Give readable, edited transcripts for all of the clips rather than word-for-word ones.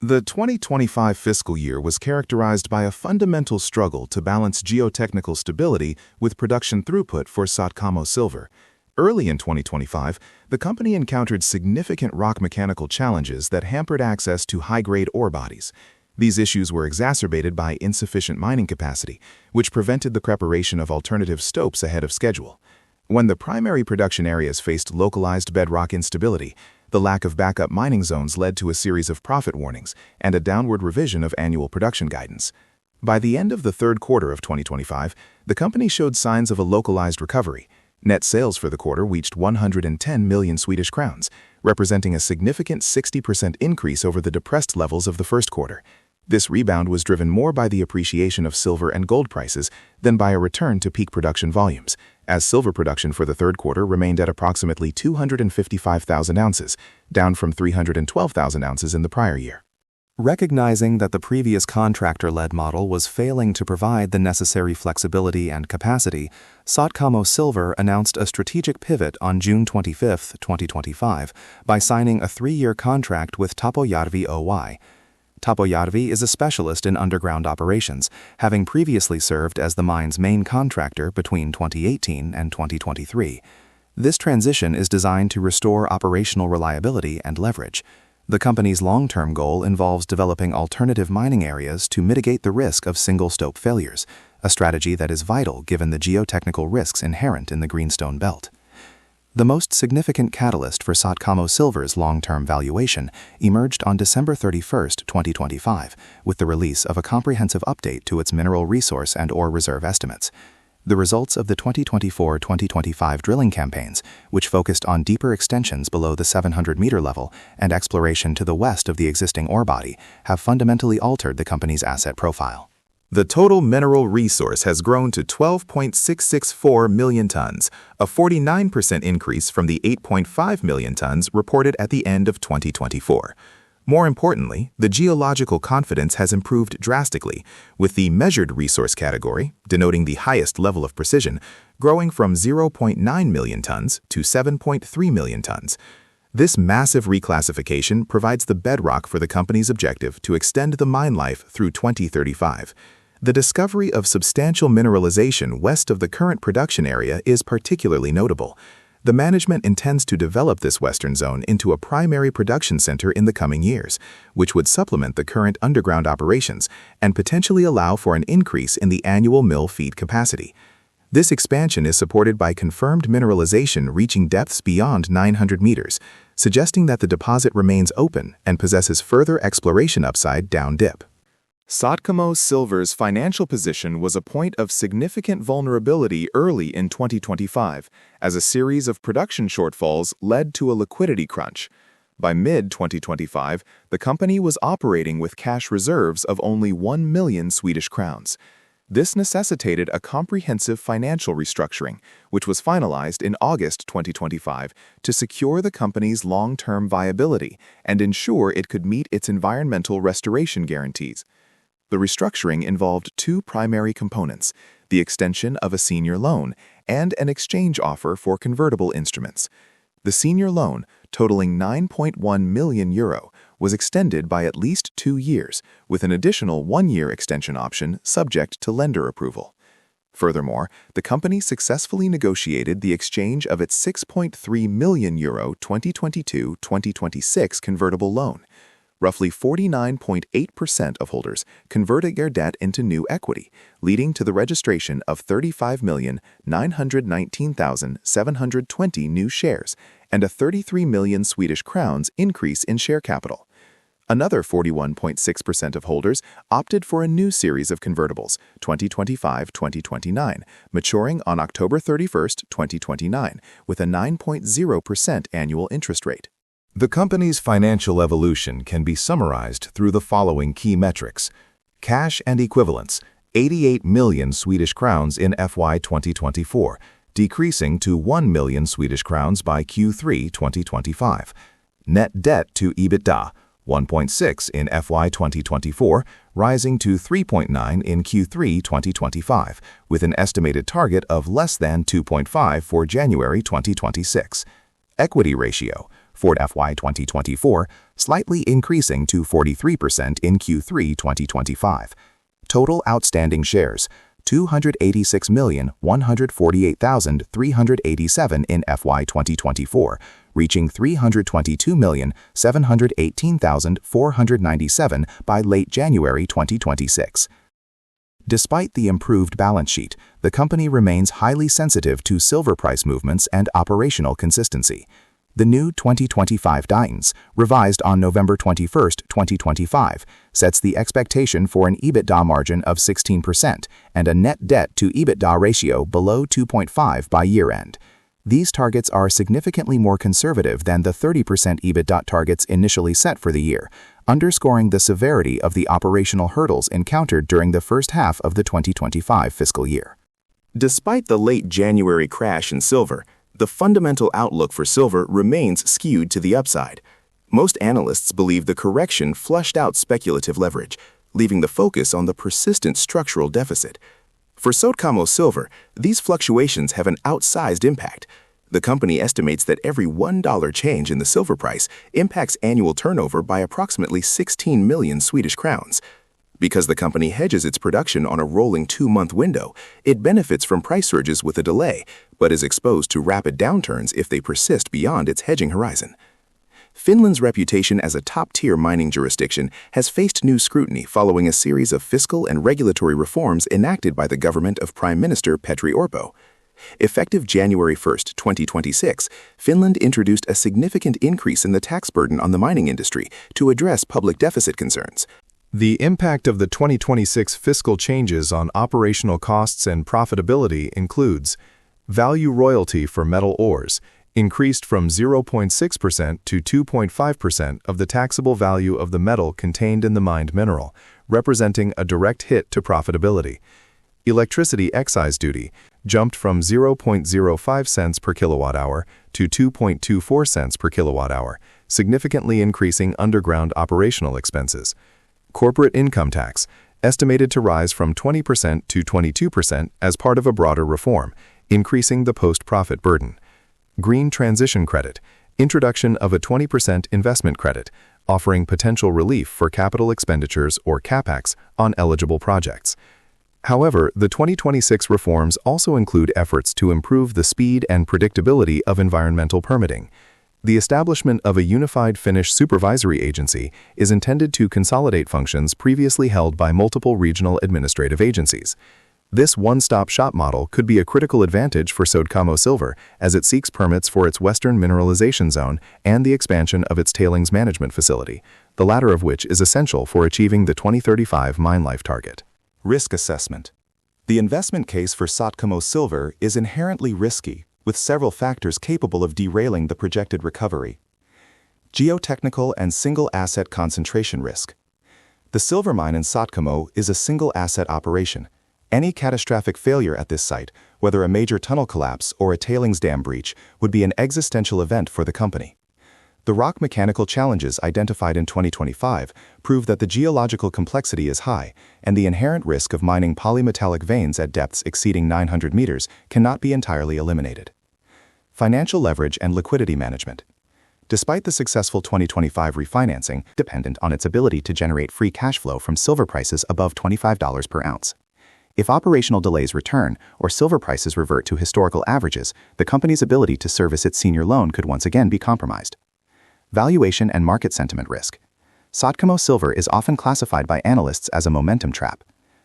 The 2025 fiscal year was characterized by a fundamental struggle to balance geotechnical stability with production throughput for Sotkamo Silver. Early in 2025, the company encountered significant rock mechanical challenges that hampered access to high-grade ore bodies. These issues were exacerbated by insufficient mining capacity, which prevented the preparation of alternative stopes ahead of schedule. When the primary production areas faced localized bedrock instability, the lack of backup mining zones led to a series of profit warnings and a downward revision of annual production guidance. By the end of the third quarter of 2025, the company showed signs of a localized recovery. Net sales for the quarter reached 110 million Swedish crowns, representing a significant 60% increase over the depressed levels of the first quarter. This rebound was driven more by the appreciation of silver and gold prices than by a return to peak production volumes, as silver production for the third quarter remained at approximately 255,000 ounces, down from 312,000 ounces in the prior year. Recognizing that the previous contractor-led model was failing to provide the necessary flexibility and capacity, Sotkamo Silver announced a strategic pivot on June 25, 2025, by signing a 3-year contract with Tapojarvi Oy. Tapojarvi is a specialist in underground operations, having previously served as the mine's main contractor between 2018 and 2023. This transition is designed to restore operational reliability and leverage. The company's long-term goal involves developing alternative mining areas to mitigate the risk of single-stope failures, a strategy that is vital given the geotechnical risks inherent in the greenstone belt. The most significant catalyst for Sotkamo Silver's long-term valuation emerged on December 31, 2025, with the release of a comprehensive update to its mineral resource and ore reserve estimates. The results of the 2024-2025 drilling campaigns, which focused on deeper extensions below the 700-meter level and exploration to the west of the existing ore body, have fundamentally altered the company's asset profile. The total mineral resource has grown to 12.664 million tons, a 49% increase from the 8.5 million tons reported at the end of 2024. More importantly, the geological confidence has improved drastically, with the measured resource category, denoting the highest level of precision, growing from 0.9 million tons to 7.3 million tons. This massive reclassification provides the bedrock for the company's objective to extend the mine life through 2035. The discovery of substantial mineralization west of the current production area is particularly notable. The management intends to develop this western zone into a primary production center in the coming years, which would supplement the current underground operations and potentially allow for an increase in the annual mill feed capacity. This expansion is supported by confirmed mineralization reaching depths beyond 900 meters, suggesting that the deposit remains open and possesses further exploration upside down dip. Sotkamo Silver's financial position was a point of significant vulnerability early in 2025, as a series of production shortfalls led to a liquidity crunch. By mid-2025, the company was operating with cash reserves of only 1 million Swedish crowns. This necessitated a comprehensive financial restructuring, which was finalized in August 2025 to secure the company's long-term viability and ensure it could meet its environmental restoration guarantees. The restructuring involved two primary components: the extension of a senior loan and an exchange offer for convertible instruments. The senior loan, totaling €9.1 million, was extended by at least 2 years, with an additional 1-year extension option subject to lender approval. Furthermore, the company successfully negotiated the exchange of its €6.3 million 2022-2026 convertible loan. Roughly 49.8% of holders converted their debt into new equity, leading to the registration of 35,919,720 new shares and a 33 million Swedish crowns increase in share capital. Another 41.6% of holders opted for a new series of convertibles, 2025-2029, maturing on October 31, 2029, with a 9.0% annual interest rate. The company's financial evolution can be summarized through the following key metrics. Cash and equivalents, 88 million Swedish crowns in FY 2024, decreasing to 1 million Swedish crowns by Q3 2025. Net debt to EBITDA, 1.6 in FY 2024, rising to 3.9 in Q3 2025, with an estimated target of less than 2.5 for January 2026. Equity ratio, for FY 2024, slightly increasing to 43% in Q3 2025. Total outstanding shares, 286,148,387 in FY 2024, reaching 322,718,497 by late January 2026. Despite the improved balance sheet, the company remains highly sensitive to silver price movements and operational consistency. The new 2025 guidance, revised on November 21, 2025, sets the expectation for an EBITDA margin of 16% and a net debt to EBITDA ratio below 2.5 by year-end. These targets are significantly more conservative than the 30% EBITDA targets initially set for the year, underscoring the severity of the operational hurdles encountered during the first half of the 2025 fiscal year. Despite the late January crash in silver, the fundamental outlook for silver remains skewed to the upside. Most analysts believe the correction flushed out speculative leverage, leaving the focus on the persistent structural deficit. For Sotkamo Silver, these fluctuations have an outsized impact. The company estimates that every $1 change in the silver price impacts annual turnover by approximately 16 million Swedish crowns. Because the company hedges its production on a rolling 2-month window, it benefits from price surges with a delay, but is exposed to rapid downturns if they persist beyond its hedging horizon. Finland's reputation as a top-tier mining jurisdiction has faced new scrutiny following a series of fiscal and regulatory reforms enacted by the government of Prime Minister Petteri Orpo. Effective January 1, 2026, Finland introduced a significant increase in the tax burden on the mining industry to address public deficit concerns. The impact of the 2026 fiscal changes on operational costs and profitability includes value royalty for metal ores, increased from 0.6% to 2.5% of the taxable value of the metal contained in the mined mineral, representing a direct hit to profitability. Electricity excise duty jumped from 0.05 cents per kilowatt-hour to 2.24 cents per kilowatt-hour, significantly increasing underground operational expenses. Corporate income tax, estimated to rise from 20% to 22% as part of a broader reform, increasing the post-profit burden. Green transition credit, introduction of a 20% investment credit, offering potential relief for capital expenditures or CapEx on eligible projects. However, the 2026 reforms also include efforts to improve the speed and predictability of environmental permitting. The establishment of a unified Finnish supervisory agency is intended to consolidate functions previously held by multiple regional administrative agencies. This one-stop-shop model could be a critical advantage for Sotkamo Silver as it seeks permits for its western mineralization zone and the expansion of its tailings management facility, the latter of which is essential for achieving the 2035 mine life target. Risk assessment. The investment case for Sotkamo Silver is inherently risky, with several factors capable of derailing the projected recovery. Geotechnical and single asset concentration risk. The silver mine in Sotkamo is a single asset operation. Any catastrophic failure at this site, whether a major tunnel collapse or a tailings dam breach, would be an existential event for the company. The rock mechanical challenges identified in 2025 prove that the geological complexity is high, and the inherent risk of mining polymetallic veins at depths exceeding 900 meters cannot be entirely eliminated. Financial leverage and liquidity management. Despite the successful 2025 refinancing, dependent on its ability to generate free cash flow from silver prices above $25 per ounce. If operational delays return or silver prices revert to historical averages, the company's ability to service its senior loan could once again be compromised. Valuation and market sentiment risk. Sotkamo Silver is often classified by analysts as a momentum trap.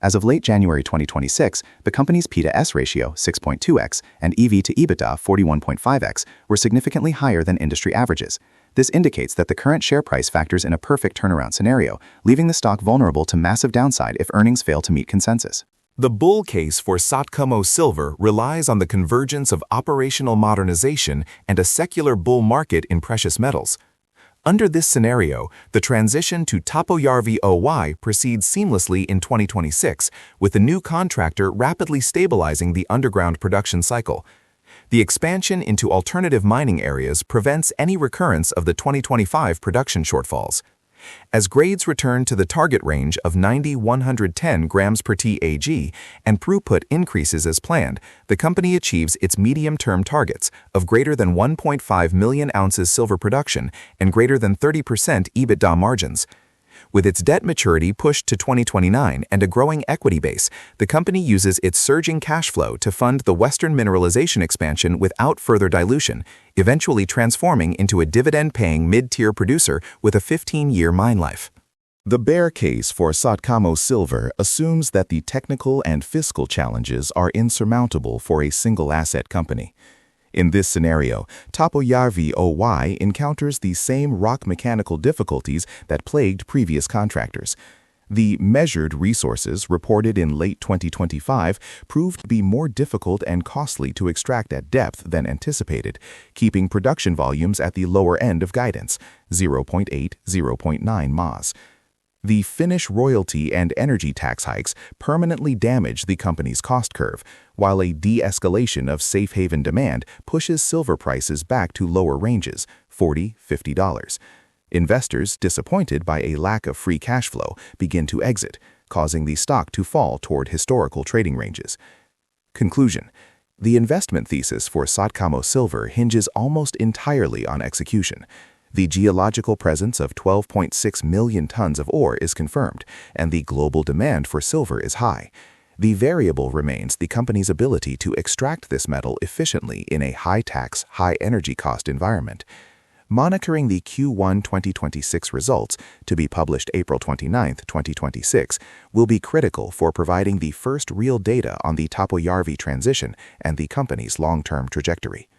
As of late January 2026, the company's P/S ratio, 6.2x, and EV to EBITDA, 41.5x, were significantly higher than industry averages. This indicates that the current share price factors in a perfect turnaround scenario, leaving the stock vulnerable to massive downside if earnings fail to meet consensus. The bull case for Sotkamo Silver relies on the convergence of operational modernization and a secular bull market in precious metals. Under this scenario, the transition to Tapojarvi Oy proceeds seamlessly in 2026, with the new contractor rapidly stabilizing the underground production cycle. The expansion into alternative mining areas prevents any recurrence of the 2025 production shortfalls. As grades return to the target range of 90-110 grams per TAG and throughput increases as planned, the company achieves its medium-term targets of greater than 1.5 million ounces silver production and greater than 30% EBITDA margins. With its debt maturity pushed to 2029 and a growing equity base, the company uses its surging cash flow to fund the Western mineralization expansion without further dilution, eventually transforming into a dividend-paying mid-tier producer with a 15-year mine life. The bear case for Sotkamo Silver assumes that the technical and fiscal challenges are insurmountable for a single-asset company. In this scenario, Tapojarvi Oy encounters the same rock mechanical difficulties that plagued previous contractors. The measured resources reported in late 2025 proved to be more difficult and costly to extract at depth than anticipated, keeping production volumes at the lower end of guidance, 0.8–0.9 mas. The Finnish royalty and energy tax hikes permanently damage the company's cost curve, while a de-escalation of safe haven demand pushes silver prices back to lower ranges, $40–50. Investors, disappointed by a lack of free cash flow, begin to exit, causing the stock to fall toward historical trading ranges. Conclusion: the investment thesis for Sotkamo Silver hinges almost entirely on execution. The geological presence of 12.6 million tons of ore is confirmed, and the global demand for silver is high. The variable remains the company's ability to extract this metal efficiently in a high-tax, high-energy cost environment. Monitoring the Q1 2026 results, to be published April 29, 2026, will be critical for providing the first real data on the Tapojarvi transition and the company's long-term trajectory.